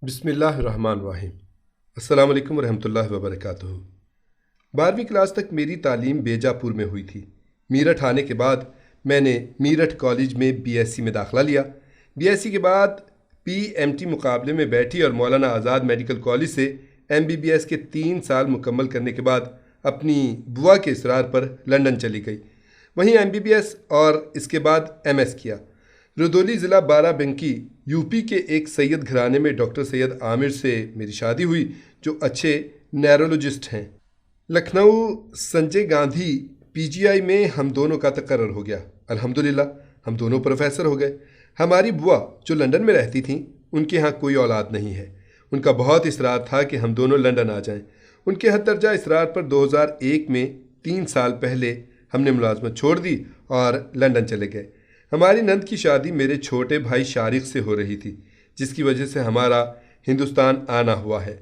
بسم اللہ الرحمن الرحیم۔ السلام علیکم ورحمۃ اللہ وبرکاتہ۔ 12ویں کلاس تک میری تعلیم بیجاپور میں ہوئی تھی۔ میرٹھ آنے کے بعد میں نے میرٹھ کالج میں بی ایس سی میں داخلہ لیا۔ بی ایس سی کے بعد پی ایم ٹی مقابلے میں بیٹھی اور مولانا آزاد میڈیکل کالج سے ایم بی بی ایس کے 3 سال مکمل کرنے کے بعد اپنی بوا کے اصرار پر لندن چلی گئی۔ وہیں ایم بی بی ایس اور اس کے بعد ایم ایس کیا۔ ردولی ضلع بارہ بنکی یو پی کے ایک سید گھرانے میں ڈاکٹر سید عامر سے میری شادی ہوئی، جو اچھے نیرولوجسٹ ہیں۔ لکھنؤ سنجے گاندھی پی جی آئی میں ہم دونوں کا تقرر ہو گیا۔ الحمدللہ ہم دونوں پروفیسر ہو گئے۔ ہماری بوا جو لندن میں رہتی تھیں، ان کے ہاں کوئی اولاد نہیں ہے۔ ان کا بہت اصرار تھا کہ ہم دونوں لندن آ جائیں۔ ان کے حد درجہ اصرار پر 2001 میں 3 سال پہلے ہم نے ملازمت چھوڑ دی اور لندن چلے گئے۔ ہماری نند کی شادی میرے چھوٹے بھائی شارق سے ہو رہی تھی، جس کی وجہ سے ہمارا ہندوستان آنا ہوا ہے۔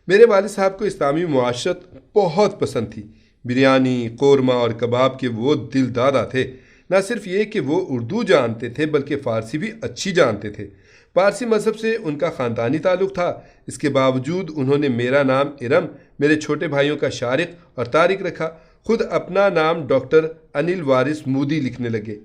میرے والد صاحب کو اسلامی معاشرت بہت پسند تھی۔ بریانی، قورمہ اور کباب کے وہ دل دادا تھے۔ نہ صرف یہ کہ وہ اردو جانتے تھے بلکہ فارسی بھی اچھی جانتے تھے۔ پارسی مذہب سے ان کا خاندانی تعلق تھا۔ اس کے باوجود انہوں نے میرا نام ارم، میرے چھوٹے بھائیوں کا شارق اور طارق رکھا۔ خود اپنا نام ڈاکٹر انل وارث مودی لکھنے لگے۔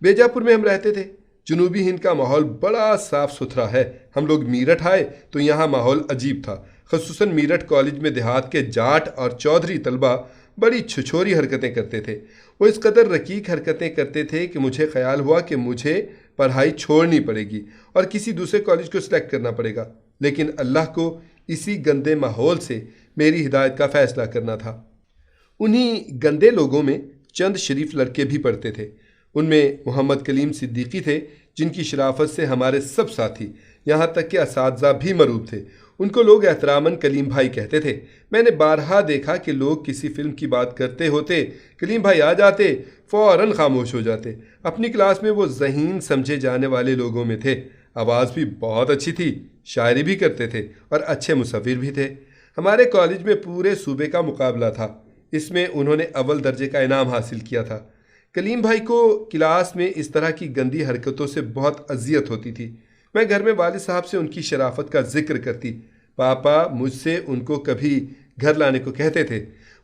بیجاپور میں ہم رہتے تھے۔ جنوبی ہند کا ماحول بڑا صاف ستھرا ہے۔ ہم لوگ میرٹھ آئے تو یہاں ماحول عجیب تھا۔ خصوصاً میرٹھ کالج میں دیہات کے جاٹ اور چودھری طلبہ بڑی چھچوری حرکتیں کرتے تھے۔ وہ اس قدر رقیق حرکتیں کرتے تھے کہ مجھے خیال ہوا کہ مجھے پڑھائی چھوڑنی پڑے گی اور کسی دوسرے کالج کو سلیکٹ کرنا پڑے گا، لیکن اللہ کو اسی گندے ماحول سے میری ہدایت کا فیصلہ کرنا تھا۔ انہی گندے لوگوں میں چند شریف لڑکے بھی پڑھتے تھے۔ ان میں محمد کلیم صدیقی تھے، جن کی شرافت سے ہمارے سب ساتھی، یہاں تک کہ اساتذہ بھی مرعوب تھے۔ ان کو لوگ احتراماً کلیم بھائی کہتے تھے۔ میں نے بارہا دیکھا کہ لوگ کسی فلم کی بات کرتے ہوتے، کلیم بھائی آ جاتے، فوراً خاموش ہو جاتے۔ اپنی کلاس میں وہ ذہین سمجھے جانے والے لوگوں میں تھے۔ آواز بھی بہت اچھی تھی، شاعری بھی کرتے تھے اور اچھے مصور بھی تھے۔ ہمارے کالج میں پورے صوبے کا مقابلہ تھا۔ اس میں انہوں نے اول درجے کا انعام حاصل کیا تھا۔ کلیم بھائی کو کلاس میں اس طرح کی گندی حرکتوں سے بہت اذیت ہوتی تھی۔ میں گھر میں والد صاحب سے ان کی شرافت کا ذکر کرتی۔ پاپا مجھ سے ان کو کبھی گھر لانے کو کہتے تھے۔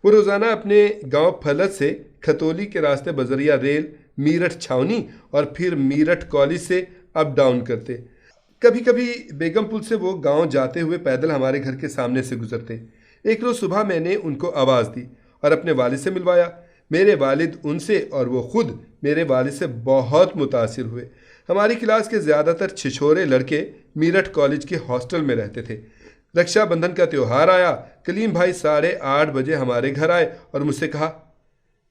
وہ روزانہ اپنے گاؤں پھلت سے کھتولی کے راستے بذریعہ ریل میرٹھ چھاونی اور پھر میرٹھ کالج سے اپ ڈاؤن کرتے۔ کبھی کبھی بیگم پل سے وہ گاؤں جاتے ہوئے پیدل ہمارے گھر کے سامنے سے گزرتے۔ ایک روز صبح میں نے ان کو آواز دی اور اپنے والد سے ملوایا۔ میرے والد ان سے اور وہ خود میرے والد سے بہت متاثر ہوئے۔ ہماری کلاس کے زیادہ تر چھچھورے لڑکے میرٹھ کالج کے ہاسٹل میں رہتے تھے۔ رکشا بندھن کا تہوار آیا۔ کلیم بھائی 8:30 بجے ہمارے گھر آئے اور مجھ سے کہا،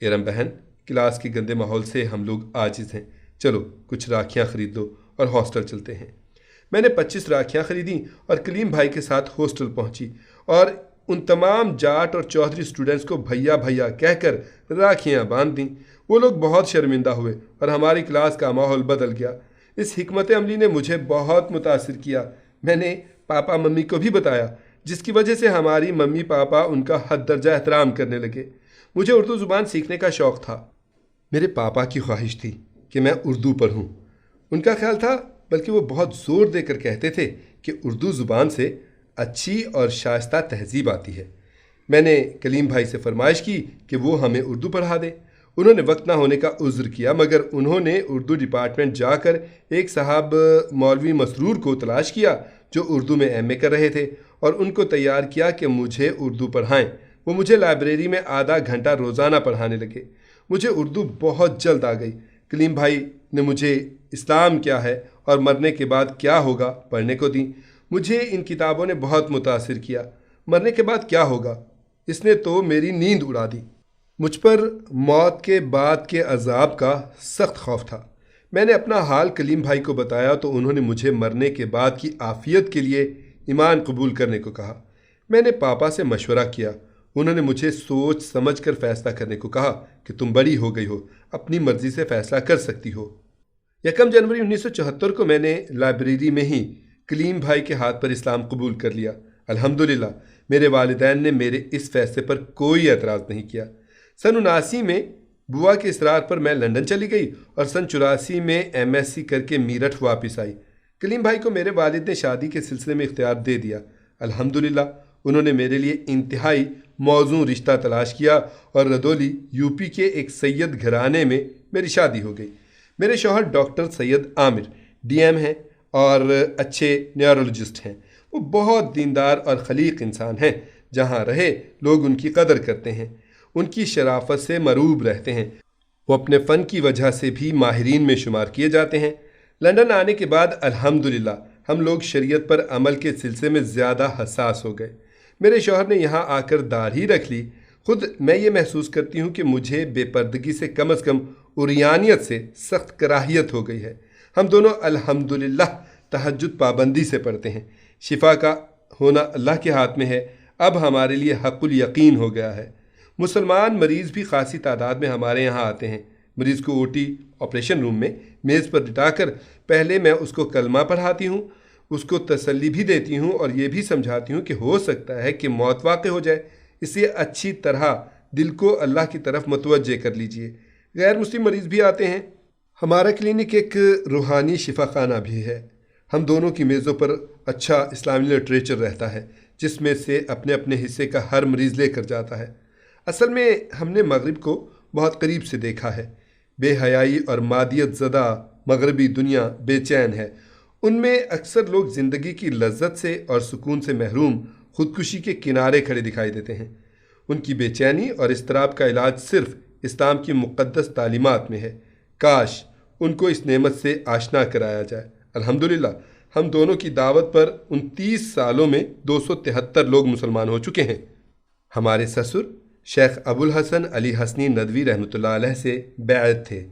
ارم بہن، کلاس کے گندے ماحول سے ہم لوگ عاجز ہیں، چلو کچھ راکھیاں خرید دو اور ہاسٹل چلتے ہیں۔ میں نے 25 راکھیاں خریدیں اور کلیم بھائی کے ساتھ ہاسٹل پہنچی اور ان تمام جاٹ اور چودھری اسٹوڈنٹس کو بھیا بھیا کہہ کر راکھیاں باندھ دیں۔ وہ لوگ بہت شرمندہ ہوئے اور ہماری کلاس کا ماحول بدل گیا۔ اس حکمت عملی نے مجھے بہت متاثر کیا۔ میں نے پاپا ممی کو بھی بتایا، جس کی وجہ سے ہماری ممی پاپا ان کا حد درجہ احترام کرنے لگے۔ مجھے اردو زبان سیکھنے کا شوق تھا۔ میرے پاپا کی خواہش تھی کہ میں اردو پڑھوں۔ ان کا خیال تھا، بلکہ وہ بہت زور دے کر کہتے تھے، کہ اردو زبان سے اچھی اور شائستہ تہذیب آتی ہے۔ میں نے کلیم بھائی سے فرمائش کی کہ وہ ہمیں اردو پڑھا دیں۔ انہوں نے وقت نہ ہونے کا عذر کیا، مگر انہوں نے اردو ڈپارٹمنٹ جا کر ایک صاحب مولوی مسرور کو تلاش کیا جو اردو میں ایم اے کر رہے تھے، اور ان کو تیار کیا کہ مجھے اردو پڑھائیں۔ وہ مجھے لائبریری میں آدھا گھنٹہ روزانہ پڑھانے لگے۔ مجھے اردو بہت جلد آ گئی۔ کلیم بھائی نے مجھے اسلام کیا ہے اور مرنے کے بعد کیا ہوگا پڑھنے کو دیں۔ مجھے ان کتابوں نے بہت متاثر کیا۔ مرنے کے بعد کیا ہوگا، اس نے تو میری نیند اڑا دی۔ مجھ پر موت کے بعد کے عذاب کا سخت خوف تھا۔ میں نے اپنا حال کلیم بھائی کو بتایا تو انہوں نے مجھے مرنے کے بعد کی عافیت کے لیے ایمان قبول کرنے کو کہا۔ میں نے پاپا سے مشورہ کیا۔ انہوں نے مجھے سوچ سمجھ کر فیصلہ کرنے کو کہا کہ تم بڑی ہو گئی ہو، اپنی مرضی سے فیصلہ کر سکتی ہو۔ 1 جنوری 1974 کو میں نے لائبریری میں ہی کلیم بھائی کے ہاتھ پر اسلام قبول کر لیا۔ الحمدللہ میرے والدین نے میرے اس فیصلے پر کوئی اعتراض نہیں کیا۔ سن 79 میں بوا کے اصرار پر میں لندن چلی گئی اور سن 84 میں ایم ایس سی کر کے میرٹھ واپس آئی۔ کلیم بھائی کو میرے والد نے شادی کے سلسلے میں اختیار دے دیا۔ الحمدللہ انہوں نے میرے لیے انتہائی موزوں رشتہ تلاش کیا اور ردولی یو پی کے ایک سید گھرانے میں میری شادی ہو گئی۔ میرے شوہر ڈاکٹر سید عامر ڈی ایم ہیں اور اچھے نیورولوجسٹ ہیں۔ وہ بہت دیندار اور خلیق انسان ہیں۔ جہاں رہے لوگ ان کی قدر کرتے ہیں، ان کی شرافت سے مروب رہتے ہیں۔ وہ اپنے فن کی وجہ سے بھی ماہرین میں شمار کیے جاتے ہیں۔ لندن آنے کے بعد الحمدللہ ہم لوگ شریعت پر عمل کے سلسلے میں زیادہ حساس ہو گئے۔ میرے شوہر نے یہاں آ کر داڑھی رکھ لی۔ خود میں یہ محسوس کرتی ہوں کہ مجھے بے پردگی سے کم از کم عریانیت سے سخت کراہیت ہو گئی ہے۔ ہم دونوں الحمدللہ تہجد پابندی سے پڑھتے ہیں۔ شفا کا ہونا اللہ کے ہاتھ میں ہے۔ اب ہمارے لیے حق الیقین ہو گیا ہے۔ مسلمان مریض بھی خاصی تعداد میں ہمارے یہاں آتے ہیں۔ مریض کو اوٹی آپریشن روم میں میز پر لٹا کر پہلے میں اس کو کلمہ پڑھاتی ہوں، اس کو تسلی بھی دیتی ہوں اور یہ بھی سمجھاتی ہوں کہ ہو سکتا ہے کہ موت واقع ہو جائے، اس لیے اچھی طرح دل کو اللہ کی طرف متوجہ کر لیجئے۔ غیر مسلم مریض بھی آتے ہیں۔ ہمارا کلینک ایک روحانی شفا خانہ بھی ہے۔ ہم دونوں کی میزوں پر اچھا اسلامی لٹریچر رہتا ہے جس میں سے اپنے اپنے حصے کا ہر مریض لے کر جاتا ہے۔ اصل میں ہم نے مغرب کو بہت قریب سے دیکھا ہے۔ بے حیائی اور مادیت زدہ مغربی دنیا بے چین ہے۔ ان میں اکثر لوگ زندگی کی لذت سے اور سکون سے محروم خودکشی کے کنارے کھڑے دکھائی دیتے ہیں۔ ان کی بے چینی اور اضطراب کا علاج صرف اسلام کی مقدس تعلیمات میں ہے۔ کاش ان کو اس نعمت سے آشنا کرایا جائے۔ الحمدللہ ہم دونوں کی دعوت پر 29 سالوں میں 273 لوگ مسلمان ہو چکے ہیں۔ ہمارے سسر شیخ ابو الحسن علی حسنی ندوی رحمۃ اللہ علیہ سے بیعت تھے۔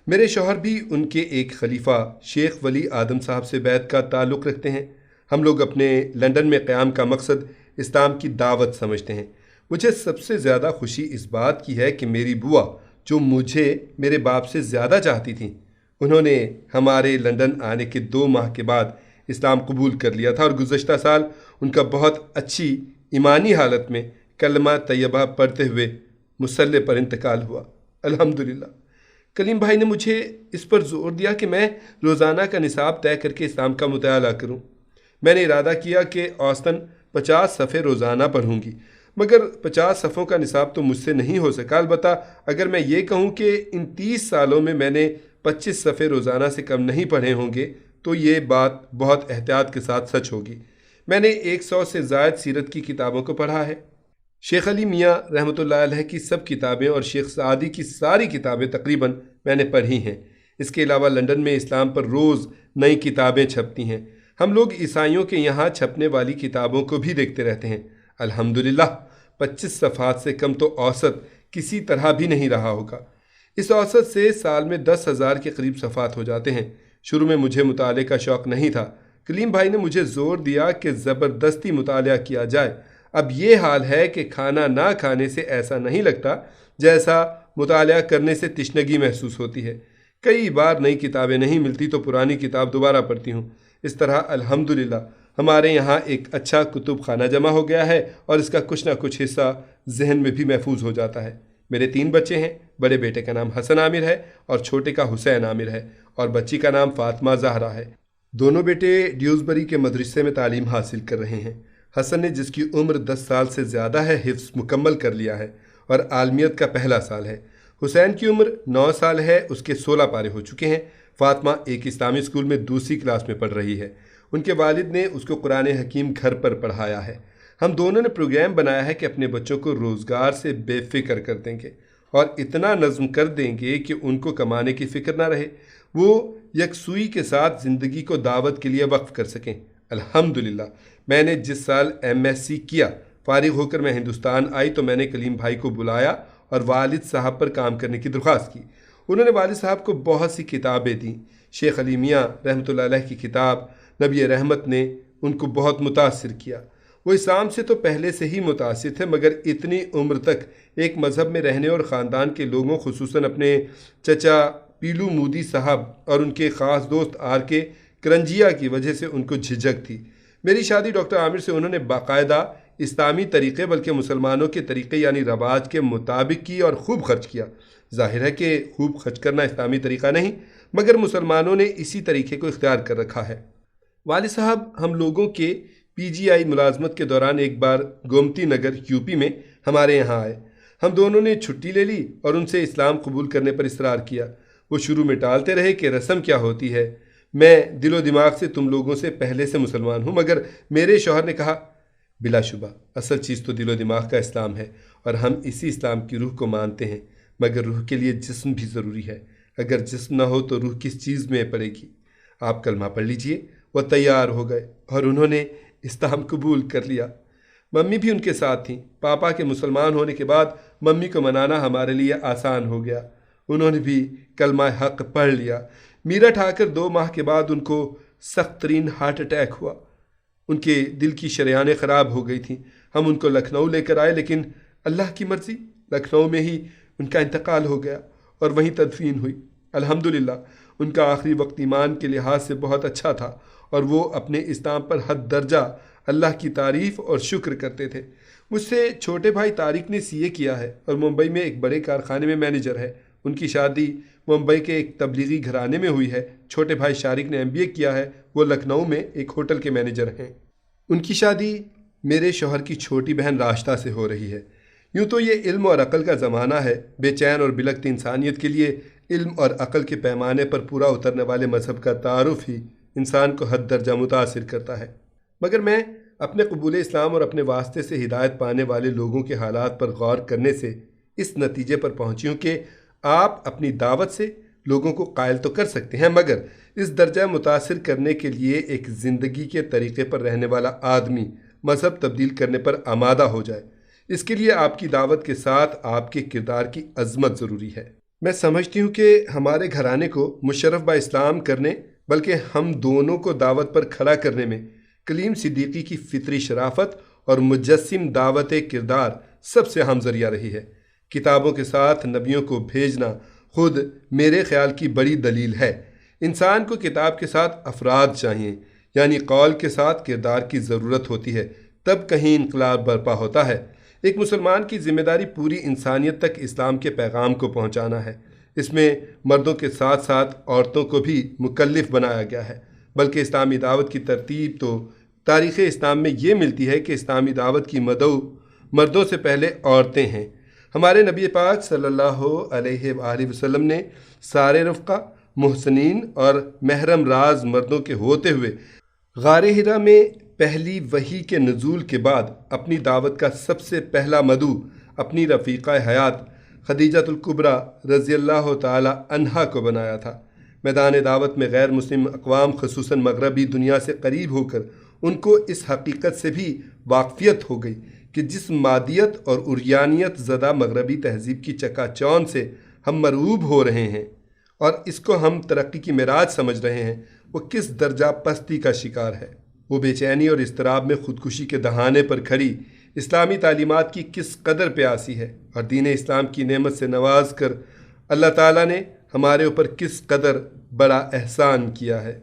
میرے شوہر بھی ان کے ایک خلیفہ شیخ ولی آدم صاحب سے بیعت کا تعلق رکھتے ہیں۔ ہم لوگ اپنے لندن میں قیام کا مقصد اسلام کی دعوت سمجھتے ہیں۔ مجھے سب سے زیادہ خوشی اس بات کی ہے کہ میری بوا جو مجھے میرے باپ سے زیادہ چاہتی تھیں، انہوں نے ہمارے لندن آنے کے 2 ماہ کے بعد اسلام قبول کر لیا تھا اور گزشتہ سال ان کا بہت اچھی ایمانی حالت میں کلمہ طیبہ پڑھتے ہوئے مصلی پر انتقال ہوا۔ الحمدللہ کلیم بھائی نے مجھے اس پر زور دیا کہ میں روزانہ کا نصاب طے کر کے اسلام کا مطالعہ کروں۔ میں نے ارادہ کیا کہ اوسطاً 50 صفحے روزانہ پڑھوں گی، مگر 50 صفحوں کا نصاب تو مجھ سے نہیں ہو سکا۔ البتہ اگر میں یہ کہوں کہ ان 30 سالوں میں میں نے 25 صفحے روزانہ سے کم نہیں پڑھے ہوں گے تو یہ بات بہت احتیاط کے ساتھ سچ ہوگی۔ میں نے 100 سے زائد سیرت کی کتابوں کو پڑھا ہے۔ شیخ علی میاں رحمۃ اللہ علیہ کی سب کتابیں اور شیخ سعدی کی ساری کتابیں تقریباً میں نے پڑھی ہیں۔ اس کے علاوہ لندن میں اسلام پر روز نئی کتابیں چھپتی ہیں۔ ہم لوگ عیسائیوں کے یہاں چھپنے والی کتابوں کو بھی دیکھتے رہتے ہیں۔ الحمدللہ 25 صفحات سے کم تو اوسط کسی طرح بھی نہیں رہا ہوگا۔ اس اوسط سے سال میں 10,000 کے قریب صفحات ہو جاتے ہیں۔ شروع میں مجھے مطالعے کا شوق نہیں تھا۔ کلیم بھائی نے مجھے زور دیا کہ زبردستی مطالعہ کیا جائے۔ اب یہ حال ہے کہ کھانا نہ کھانے سے ایسا نہیں لگتا جیسا مطالعہ کرنے سے تشنگی محسوس ہوتی ہے۔ کئی بار نئی کتابیں نہیں ملتی تو پرانی کتاب دوبارہ پڑھتی ہوں۔ اس طرح الحمدللہ ہمارے یہاں ایک اچھا کتب خانہ جمع ہو گیا ہے اور اس کا کچھ نہ کچھ حصہ ذہن میں بھی محفوظ ہو جاتا ہے۔ میرے 3 بچے ہیں۔ بڑے بیٹے کا نام حسن عامر ہے اور چھوٹے کا حسین عامر ہے اور بچی کا نام فاطمہ زہرا ہے۔ دونوں بیٹے ڈیوزبری کے مدرسے میں تعلیم حاصل کر رہے ہیں۔ حسن نے، جس کی عمر 10 سال سے زیادہ ہے، حفظ مکمل کر لیا ہے اور عالمیت کا پہلا سال ہے۔ حسین کی عمر 9 سال ہے، اس کے 16 پارے ہو چکے ہیں۔ فاطمہ ایک اسلامی اسکول میں 2ری کلاس میں پڑھ رہی ہے۔ ان کے والد نے اس کو قرآن حکیم گھر پر پڑھایا ہے۔ ہم دونوں نے پروگرام بنایا ہے کہ اپنے بچوں کو روزگار سے بے فکر کر دیں گے اور اتنا نظم کر دیں گے کہ ان کو کمانے کی فکر نہ رہے، وہ یکسوئی کے ساتھ زندگی کو دعوت کے لیے وقف کر سکیں۔ الحمدللہ میں نے جس سال MSc کیا، فارغ ہو کر میں ہندوستان آئی تو میں نے کلیم بھائی کو بلایا اور والد صاحب پر کام کرنے کی درخواست کی۔ انہوں نے والد صاحب کو بہت سی کتابیں دیں۔ شیخ علی میاں رحمۃ اللہ علیہ کی کتاب نبی رحمت نے ان کو بہت متاثر کیا۔ وہ اسلام سے تو پہلے سے ہی متاثر تھے، مگر اتنی عمر تک ایک مذہب میں رہنے اور خاندان کے لوگوں، خصوصاً اپنے چچا پیلو مودی صاحب اور ان کے خاص دوست آر کے کرنجیا کی وجہ سے ان کو جھجک تھی۔ میری شادی ڈاکٹر عامر سے انہوں نے باقاعدہ اسلامی طریقے بلکہ مسلمانوں کے طریقے یعنی رواج کے مطابق کی اور خوب خرچ کیا۔ ظاہر ہے کہ خوب خرچ کرنا اسلامی طریقہ نہیں، مگر مسلمانوں نے اسی طریقے کو اختیار کر رکھا ہے۔ والد صاحب ہم لوگوں کے PGI ملازمت کے دوران ایک بار گومتی نگر UP میں ہمارے یہاں آئے۔ ہم دونوں نے چھٹی لے لی اور ان سے اسلام قبول کرنے پر اصرار کیا۔ وہ شروع میں ٹالتے رہے کہ رسم کیا ہوتی ہے، میں دل و دماغ سے تم لوگوں سے پہلے سے مسلمان ہوں، مگر میرے شوہر نے کہا بلا شبہ اصل چیز تو دل و دماغ کا اسلام ہے اور ہم اسی اسلام کی روح کو مانتے ہیں، مگر روح کے لیے جسم بھی ضروری ہے، اگر جسم نہ ہو تو روح کس چیز میں پڑے گی؟ آپ کلمہ پڑھ لیجئے۔ وہ تیار ہو گئے اور انہوں نے اسلام قبول کر لیا۔ ممی بھی ان کے ساتھ تھیں۔ پاپا کے مسلمان ہونے کے بعد ممی کو منانا ہمارے لیے آسان ہو گیا۔ انہوں نے بھی کلمہ حق پڑھ لیا۔ میرٹھ آ کر 2 ماہ کے بعد ان کو سخت ترین ہارٹ اٹیک ہوا۔ ان کے دل کی شریانیں خراب ہو گئی تھیں۔ ہم ان کو لکھنؤ لے کر آئے، لیکن اللہ کی مرضی لکھنؤ میں ہی ان کا انتقال ہو گیا اور وہیں تدفین ہوئی۔ الحمدللہ ان کا آخری وقت ایمان کے لحاظ سے بہت اچھا تھا اور وہ اپنے اسلام پر حد درجہ اللہ کی تعریف اور شکر کرتے تھے۔ مجھ سے چھوٹے بھائی طارق نے CA کیا ہے اور ممبئی میں ایک بڑے کارخانے میں مینیجر ہے۔ ان کی شادی ممبئی کے ایک تبلیغی گھرانے میں ہوئی ہے۔ چھوٹے بھائی شارق نے MBA کیا ہے، وہ لکھنؤ میں ایک ہوٹل کے مینیجر ہیں۔ ان کی شادی میرے شوہر کی چھوٹی بہن راشدہ سے ہو رہی ہے۔ یوں تو یہ علم اور عقل کا زمانہ ہے۔ بے چین اور بلکتی انسانیت کے لیے علم اور عقل کے پیمانے پر پورا اترنے والے مذہب کا تعارف ہی انسان کو حد درجہ متاثر کرتا ہے۔ مگر میں اپنے قبول اسلام اور اپنے واسطے سے ہدایت پانے والے لوگوں کے حالات پر غور کرنے سے اس نتیجے پر پہنچی ہوں کہ آپ اپنی دعوت سے لوگوں کو قائل تو کر سکتے ہیں، مگر اس درجہ متاثر کرنے کے لیے ایک زندگی کے طریقے پر رہنے والا آدمی مذہب تبدیل کرنے پر آمادہ ہو جائے، اس کے لیے آپ کی دعوت کے ساتھ آپ کے کردار کی عظمت ضروری ہے۔ میں سمجھتی ہوں کہ ہمارے گھرانے کو مشرف با اسلام کرنے بلکہ ہم دونوں کو دعوت پر کھڑا کرنے میں کلیم صدیقی کی فطری شرافت اور مجسم دعوت کردار سب سے اہم ذریعہ رہی ہے۔ کتابوں کے ساتھ نبیوں کو بھیجنا خود میرے خیال کی بڑی دلیل ہے۔ انسان کو کتاب کے ساتھ افراد چاہیے، یعنی قول کے ساتھ کردار کی ضرورت ہوتی ہے، تب کہیں انقلاب برپا ہوتا ہے۔ ایک مسلمان کی ذمہ داری پوری انسانیت تک اسلام کے پیغام کو پہنچانا ہے۔ اس میں مردوں کے ساتھ ساتھ عورتوں کو بھی مکلف بنایا گیا ہے، بلکہ اسلامی دعوت کی ترتیب تو تاریخ اسلام میں یہ ملتی ہے کہ اسلامی دعوت کی مدعو مردوں سے پہلے عورتیں ہیں۔ ہمارے نبی پاک صلی اللہ علیہ وآلہ وسلم نے سارے رفقا، محسنین اور محرم راز مردوں کے ہوتے ہوئے غار حرا میں پہلی وحی کے نزول کے بعد اپنی دعوت کا سب سے پہلا مدعو اپنی رفیقہ حیات خدیجۃ الکبریٰ رضی اللہ تعالی عنہا کو بنایا تھا۔ میدان دعوت میں غیر مسلم اقوام خصوصاً مغربی دنیا سے قریب ہو کر ان کو اس حقیقت سے بھی واقفیت ہو گئی کہ جس مادیت اور عریانیت زدہ مغربی تہذیب کی چکا چوند سے ہم مرعوب ہو رہے ہیں اور اس کو ہم ترقی کی معراج سمجھ رہے ہیں، وہ کس درجہ پستی کا شکار ہے۔ وہ بے چینی اور اضطراب میں خودکشی کے دہانے پر کھڑی اسلامی تعلیمات کی کس قدر پیاسی ہے، اور دین اسلام کی نعمت سے نواز کر اللہ تعالیٰ نے ہمارے اوپر کس قدر بڑا احسان کیا ہے۔